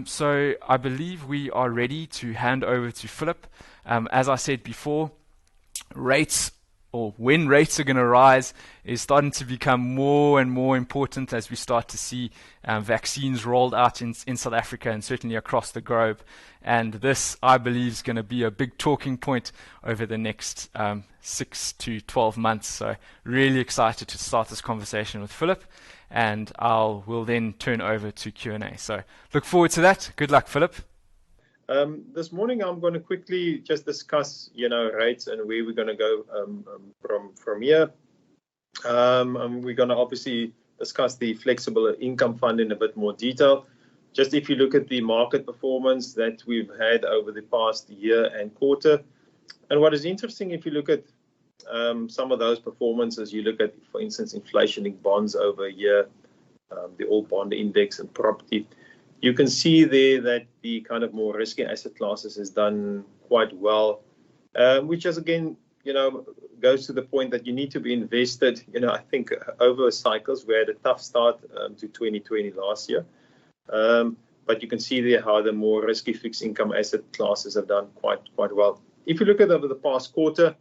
So I believe we are ready to hand over to Phillip. As I said before, rates, or when rates are going to rise, is starting to become more and more important as we start to see vaccines rolled out in South Africa and certainly across the globe. And this, I believe, is going to be a big talking point over the next 6 to 12 months. So really excited to start this conversation with Phillip, and will then turn over to Q&A. So look forward to that. Good luck, Phillip. This morning, I'm going to quickly just discuss, rates and where we're going to go from here. We're going to obviously discuss the flexible income fund in a bit more detail. Just if you look at the market performance that we've had over the past year and quarter, and what is interesting, if you look at some of those performances, you look at, for instance, inflation-linked bonds over a year, the All Bond Index and property. You can see there that the kind of more risky asset classes has done quite well, which is, again, goes to the point that you need to be invested, I think over cycles. We had a tough start to 2020 last year. But you can see there how the more risky fixed income asset classes have done quite well. If you look at over the past quarter,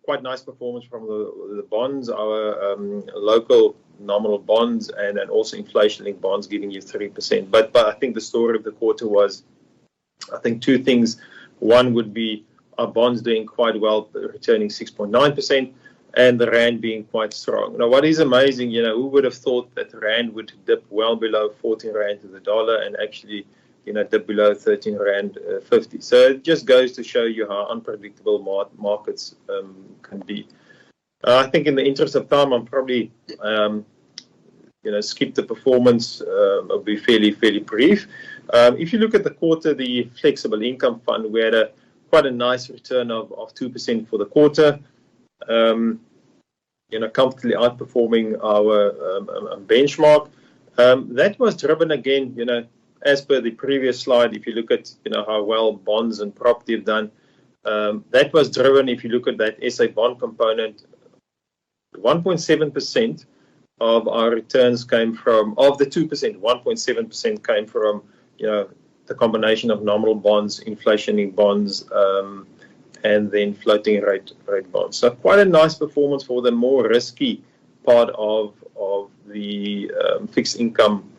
quite nice performance from the bonds, our local nominal bonds, and then also inflation-linked bonds giving you 3%. But I think the story of the quarter was, I think, two things. One would be our bonds doing quite well, returning 6.9%, and the rand being quite strong. Now, what is amazing, who would have thought that the rand would dip well below 14 rand to the dollar and actually, dip below 13 rand 50. So it just goes to show you how unpredictable markets can be. I think in the interest of time, I'm probably, skip the performance. I'll be fairly brief. If you look at the quarter, the flexible income fund, we had quite a nice return of 2% for the quarter. Comfortably outperforming our benchmark. That was driven again, as per the previous slide. If you look at, how well bonds and property have done, that was driven, if you look at that SA bond component, 1.7% of our returns came from, of the 2%, 1.7% came from, the combination of nominal bonds, inflation-linked bonds, and then floating rate bonds. So quite a nice performance for the more risky part of the fixed income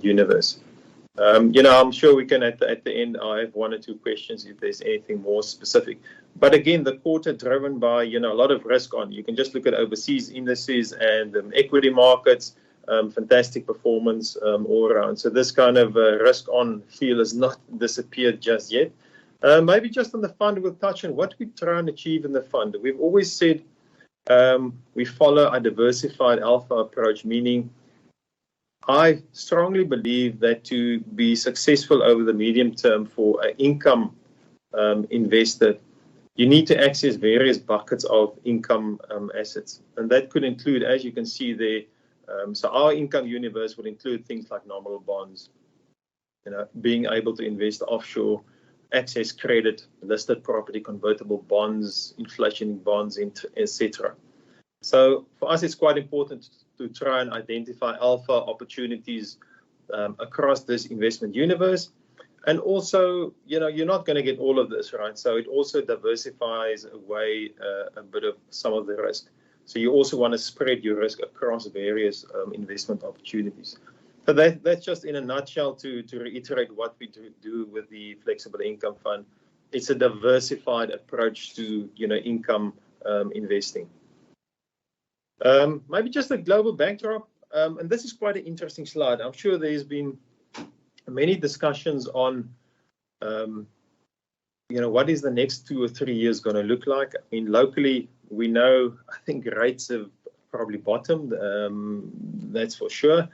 universe. I'm sure we can at the end. I have one or two questions if there's anything more specific. But again, the quarter driven by a lot of risk on. You can just look at overseas indices and equity markets. Fantastic performance all around. So this kind of risk on feel has not disappeared just yet. Maybe just on the fund, we'll touch on what we try and achieve in the fund. We've always said we follow a diversified alpha approach, meaning I strongly believe that to be successful over the medium term for an income investor, you need to access various buckets of income assets. And that could include, as you can see there, so our income universe would include things like nominal bonds, being able to invest offshore, access credit, listed property, convertible bonds, inflation bonds, etc. So for us, it's quite important to try and identify alpha opportunities across this investment universe. And also, you're not going to get all of this, right? So it also diversifies away a bit of some of the risk. So you also want to spread your risk across various investment opportunities. So that's just in a nutshell to reiterate what we do with the flexible income fund. It's a diversified approach to income investing. Maybe just a global backdrop, and this is quite an interesting slide. I'm sure there's been many discussions on, what is the next 2 or 3 years going to look like. I mean, locally, we know, I think rates have probably bottomed, that's for sure.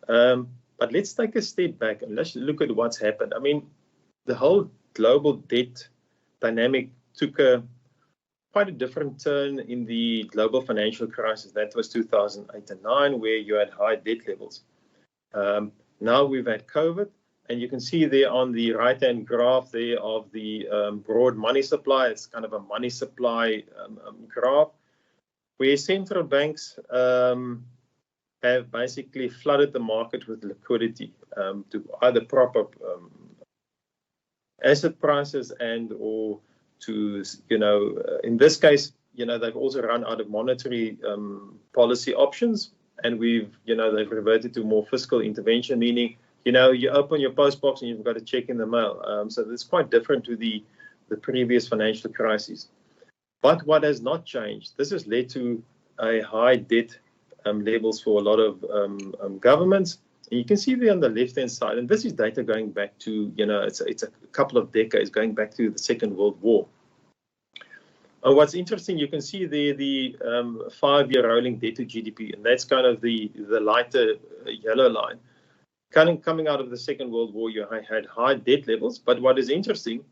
But let's take a step back and let's look at what's happened. I mean, the whole global debt dynamic took quite a different turn in the global financial crisis. That was 2008 and 9, where you had high debt levels. Now we've had COVID, and you can see there on the right-hand graph there of the broad money supply. It's kind of a money supply graph, where central banks have basically flooded the market with liquidity to either prop up asset prices and or to, in this case, they've also run out of monetary policy options, and they've reverted to more fiscal intervention, meaning, you open your post box and you've got a check in the mail. So it's quite different to the previous financial crises. But what has not changed, this has led to a high debt levels for a lot of governments. And you can see there on the left-hand side, and this is data going back to, it's a couple of decades, going back to the Second World War. And what's interesting, you can see there the 5-year rolling debt to GDP, and that's kind of the lighter yellow line. Coming out of the Second World War, you had high debt levels. But what is interesting,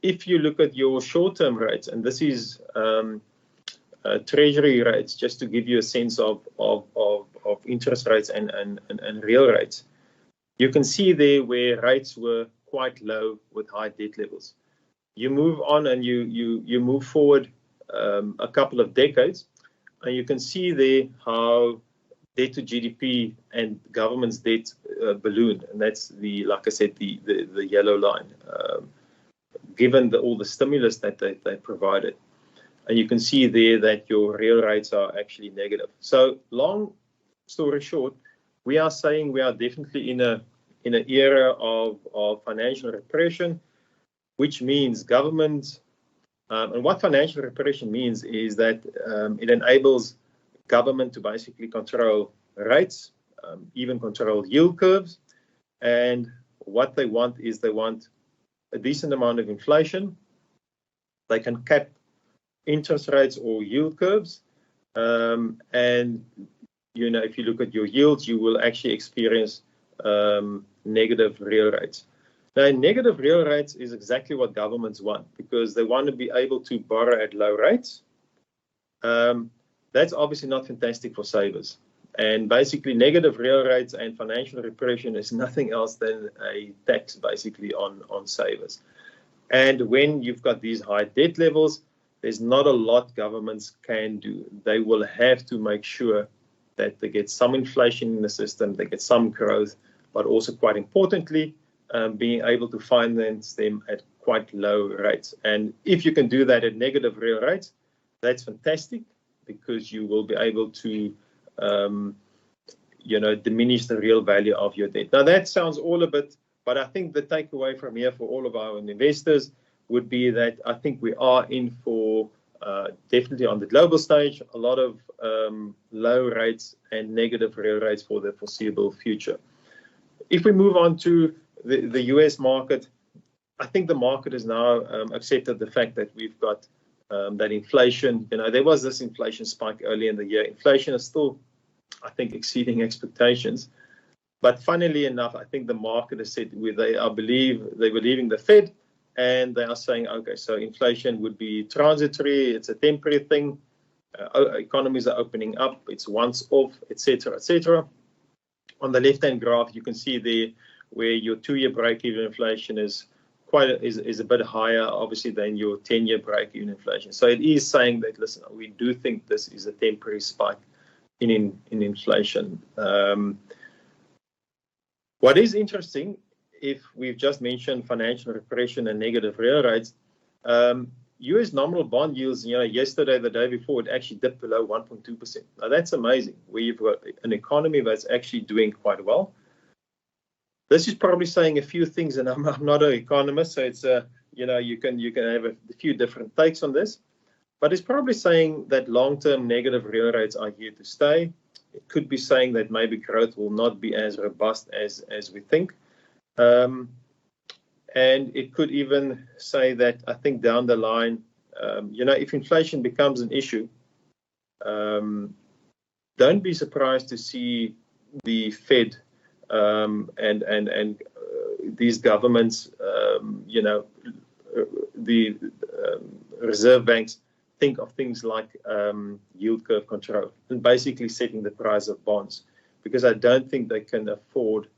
if you look at your short-term rates, and this is treasury rates, just to give you a sense of interest rates and real rates, you can see there where rates were quite low with high debt levels. You move on and you move forward a couple of decades, and you can see there how debt to GDP and government's debt ballooned, and that's like I said, the yellow line, given all the stimulus that they provided. And you can see there that your real rates are actually negative. So long story short, we are saying we are definitely in an era of financial repression, which means government, and what financial repression means is that it enables government to basically control rates, even control yield curves. And what they want is they want a decent amount of inflation. They can cap interest rates or yield curves. And, if you look at your yields, you will actually experience negative real rates. Now, negative real rates is exactly what governments want, because they want to be able to borrow at low rates. That's obviously not fantastic for savers. And basically, negative real rates and financial repression is nothing else than a tax, basically, on savers. And when you've got these high debt levels, there's not a lot governments can do. They will have to make sure that they get some inflation in the system, they get some growth, but also, quite importantly, being able to finance them at quite low rates. And if you can do that at negative real rates, that's fantastic, because you will be able to, diminish the real value of your debt. Now, that sounds all a bit, but I think the takeaway from here for all of our investors would be that I think we are in for, definitely on the global stage, a lot of low rates and negative real rates for the foreseeable future. If we move on to the US market, I think the market has now accepted the fact that we've got that inflation. There was this inflation spike early in the year. Inflation is still, I think, exceeding expectations. But funnily enough, I think the market has said they're believing the Fed, and they are saying, okay, so inflation would be transitory, it's a temporary thing, economies are opening up, it's once off, etc., etc. On the left-hand graph, you can see there where your 2-year break-even inflation is a bit higher, obviously, than your 10-year break-even inflation. So it is saying that, listen, we do think this is a temporary spike in inflation. What is interesting, if we've just mentioned financial repression and negative real rates, US nominal bond yields, yesterday, the day before, it actually dipped below 1.2%. Now, that's amazing, where you've got an economy that's actually doing quite well. This is probably saying a few things, and I'm not an economist, so it's you can have a few different takes on this, but it's probably saying that long-term negative real rates are here to stay. It could be saying that maybe growth will not be as robust as we think, and it could even say that, I think, down the line, if inflation becomes an issue, don't be surprised to see the Fed and these governments, the reserve banks, think of things like yield curve control and basically setting the price of bonds, because I don't think they can afford,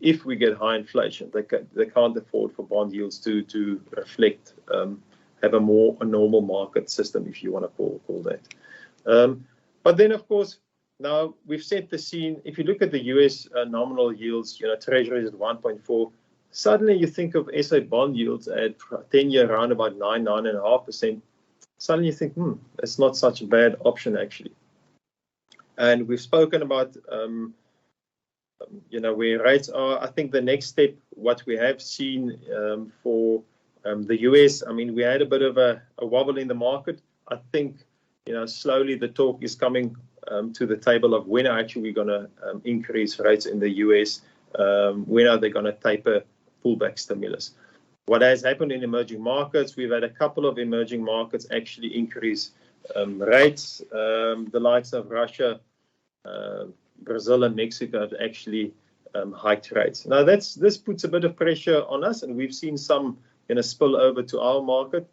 if we get high inflation, they can't afford for bond yields to reflect, have a normal market system, if you want to call that. But then, of course, Now, we've set the scene. If you look at the US nominal yields, Treasury is at 1.4. Suddenly you think of SA bond yields at 10-year around about 9.5%. Suddenly you think, it's not such a bad option actually. And we've spoken about, where rates are. I think the next step, what we have seen for the US, we had a bit of a wobble in the market. I think, slowly the talk is coming to the table of when actually we're going to increase rates in the US. When are they going to taper pullback stimulus? What has happened in emerging markets, we've had a couple of emerging markets actually increase rates. The likes of Russia, Brazil and Mexico have actually hiked rates. Now, this puts a bit of pressure on us, and we've seen some spill over to our market,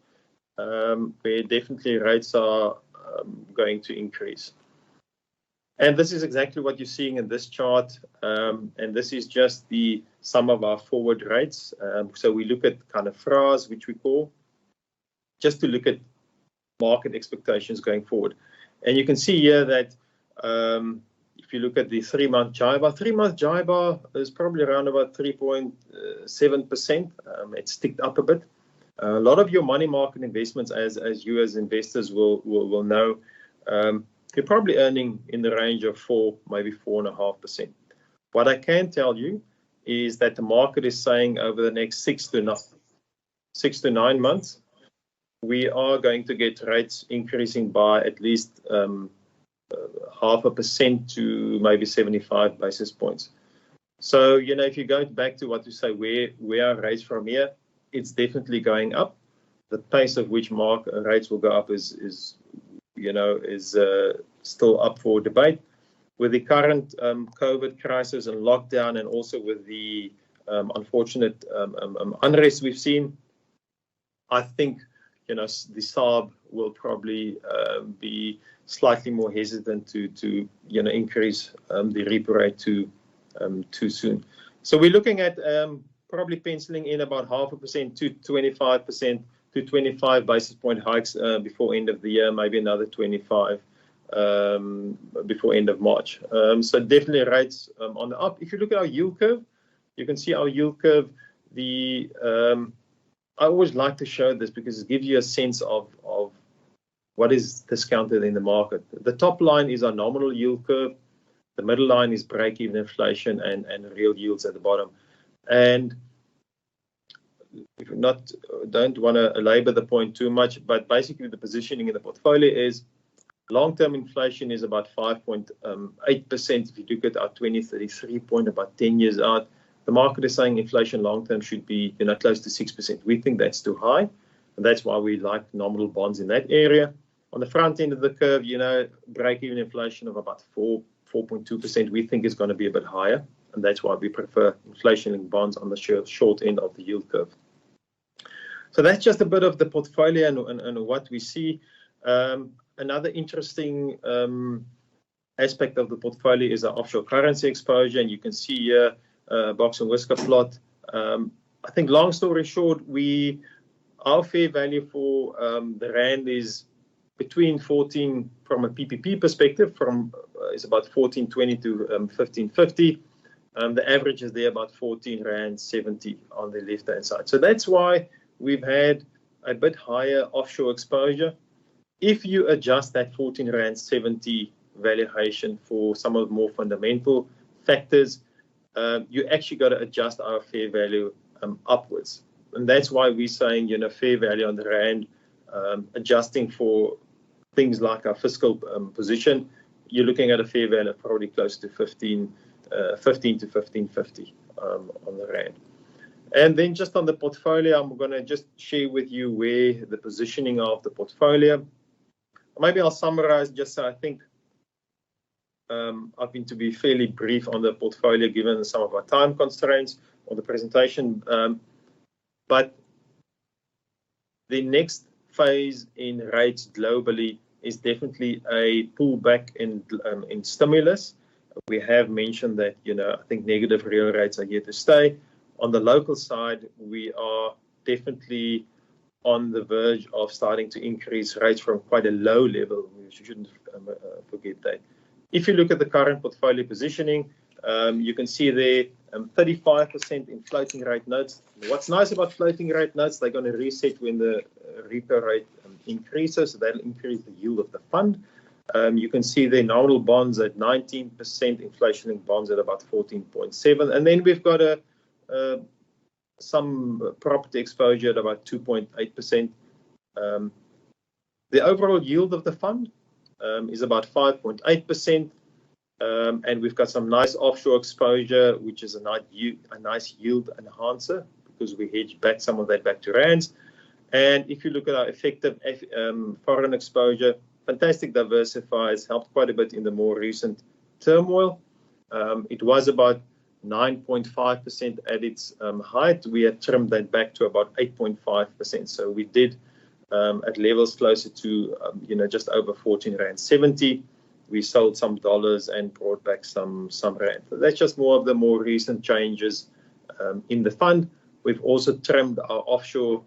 where definitely rates are going to increase. And this is exactly what you're seeing in this chart, and this is just some of our forward rates. So we look at kind of FRAs, which we call, just to look at market expectations going forward. And you can see here that if you look at the 3-month JIBAR is probably around about 3.7%. It's ticked up a bit. A lot of your money market investments, as you as investors will know, you're probably earning in the range of 4, maybe 4.5%. What I can tell you is that the market is saying over the next 6 to 9 months, we are going to get rates increasing by at least 0.5% to maybe 75 basis points. So, if you go back to what you say, where are rates from here, it's definitely going up. The pace of which market rates will go up is still up for debate. With the current COVID crisis and lockdown, and also with the unfortunate unrest we've seen, I think the SARB will probably be slightly more hesitant to increase the repo rate too soon. So we're looking at probably penciling in about 0.5% to 25% to 25 basis point hikes before end of the year, maybe another 25 before end of March. So definitely rates on the up. If you look at our yield curve, you can see our yield curve. I always like to show this because it gives you a sense of what is discounted in the market. The top line is our nominal yield curve. The middle line is break-even inflation and real yields at the bottom. And if you don't want to labor the point too much, but basically the positioning in the portfolio is long-term inflation is about 5.8%. If you look at our 2033 point, about 10 years out, the market is saying inflation long-term should be close to 6%. We think that's too high, and that's why we like nominal bonds in that area. On the front end of the curve, break-even inflation of about 4.2%, we think is going to be a bit higher, and that's why we prefer inflation-linked bonds on the short end of the yield curve. So that's just a bit of the portfolio and what we see. Another interesting aspect of the portfolio is our offshore currency exposure, and you can see here box and whisker plot. I think long story short, our fair value for the rand is between 14 from a PPP perspective, is about 14.20 to 15.50. The average is there about 14.70 rand on the left hand side. So that's why we've had a bit higher offshore exposure. If you adjust that 14.70 rand valuation for some of the more fundamental factors, you actually got to adjust our fair value upwards. And that's why we're saying, fair value on the rand, adjusting for things like our fiscal position, you're looking at a fair value of probably close to 15 to 15.50 on the rand. And then just on the portfolio, I'm going to just share with you where the positioning of the portfolio. Maybe I'll summarize just so I think I've been to be fairly brief on the portfolio given some of our time constraints on the presentation. But the next phase in rates globally is definitely a pullback in stimulus. We have mentioned that, I think negative real rates are here to stay. On the local side, we are definitely on the verge of starting to increase rates from quite a low level. We shouldn't forget that. if you look at the current portfolio positioning, you can see there 35% in floating rate notes. What's nice about floating rate notes, they're going to reset when the repo rate increases, so that'll increase the yield of the fund. You can see the nominal bonds at 19%, inflation-linked bonds at about 14.7%, and then we've got some property exposure at about 2.8%. The overall yield of the fund is about 5.8%, and we've got some nice offshore exposure, which is a nice yield enhancer because we hedge back some of that back to rands. And if you look at our effective foreign exposure, fantastic diversifiers, helped quite a bit in the more recent turmoil. It was about 9.5% at its height. We had trimmed that back to about 8.5%. So we did at levels closer to just over 14 rand 70. We sold some dollars and brought back some rand. So that's just more of the more recent changes in the fund. We've also trimmed our offshore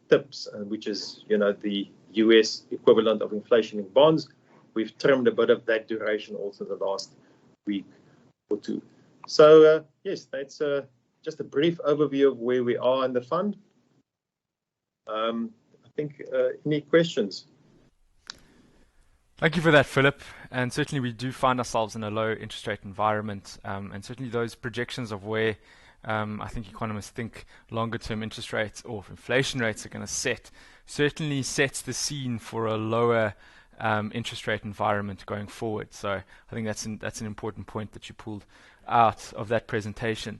tips, which is the US equivalent of inflation-linked bonds. We've trimmed a bit of that duration also the last week or two. So yes, that's just a brief overview of where we are in the fund. I think any questions? Thank you for that, Phillip. And certainly we do find ourselves in a low interest rate environment, and certainly those projections of where I think economists think longer term interest rates or inflation rates are going to set certainly sets the scene for a lower interest rate environment going forward. So I think that's an important point that you pulled out of that presentation.